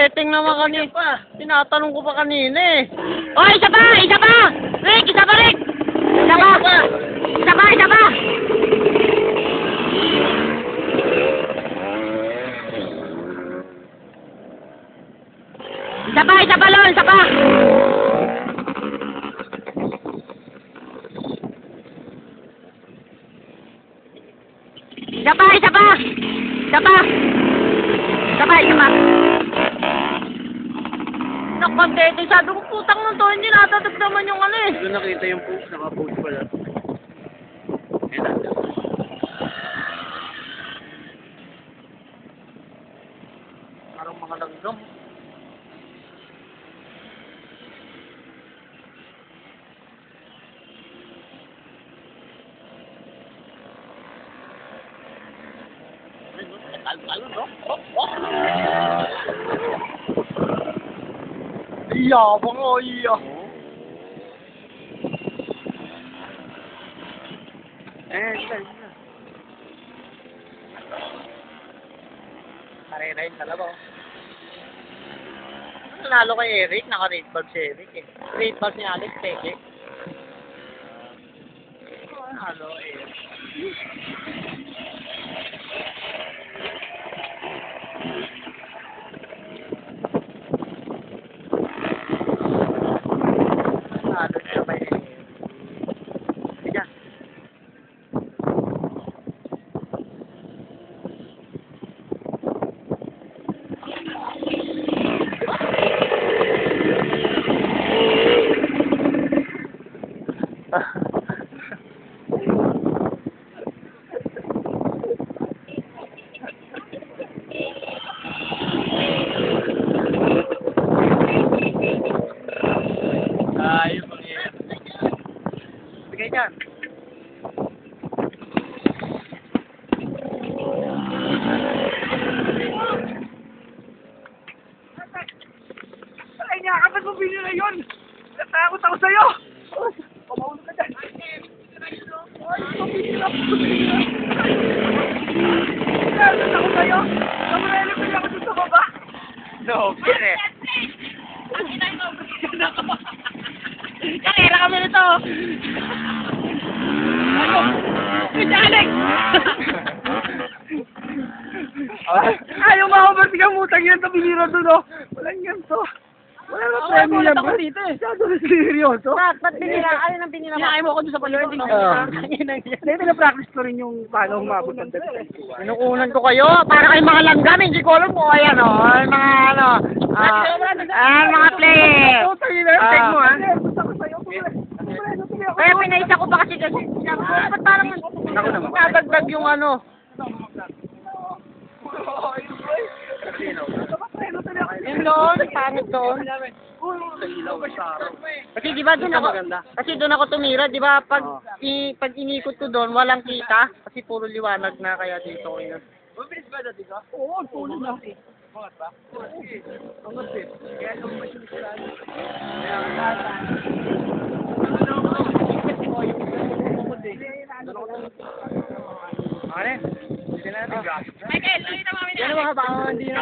setting naman kanina. Tinatanong ko pa kanina eh. Oh, isa pa! Isa pa! Rick! Isa pa, Rick! Isa pa! Isa pa! Isa pa! Isa pa! Isa pa, Lon! Isa pa! Isa pa! Isa pa! Isa pa! Isa pa! Isa pa! Nakontento. Sabi ko, putang nun to, hindi natatagdaman yung ano eh. Doon nakita yung post, naka-post pala. Parang mga langgam. Iya, bang oh iya. Isa. Nare-ride talaga. Nanalo kay Eric, naka-rate bag si Eric eh. Rate bag ni Alex, peke. Nanalo Eric. Nanalo siya by Eric. Sige. Ayun mangyayari. Bigay dyan. Ay, nakakapag mo binila yun! Natakot ako sa'yo! Pamaulo ka dyan! Ay, pabinila ko! Natakot ako sa'yo! Namarelipin ako dun sa baba! No, kire! Kakira kami nito! Ano? Ito, Alex! Ayaw ma-overtake ang mutang yan sa binira dun, oh! Walang yan to! Wala na premyo yan, bro! dito eh. Masyado na seryoso! Ba't binila? Ano nang binila? Hinakay mo ako doon sa palibot. Hindi, pinapractice ko rin yung paano umabot ng dagdag. Inukunan ko kayo. Para kayong mga langgam. Hindi ko alam mo. Ayan o. Mga ano. Mga player. Take mo, ha? Kaya pinaisa ko pa kasi ba't parang nadagdag yung ano. Yun doon. Pangit doon. Kasi di ba doon ako tumira, di ba pag inikot ko doon, walang kita kasi puro liwanag na kaya dito ko yun. Mabilis ba dati ka? Oo, tulog na. Pangat ba? Pangat eh. Kaya lumabas yung sila. Kaya katatan. Ano? Hindi natin gas. Michael, nakita mo kami na. Yan ba baka hindi na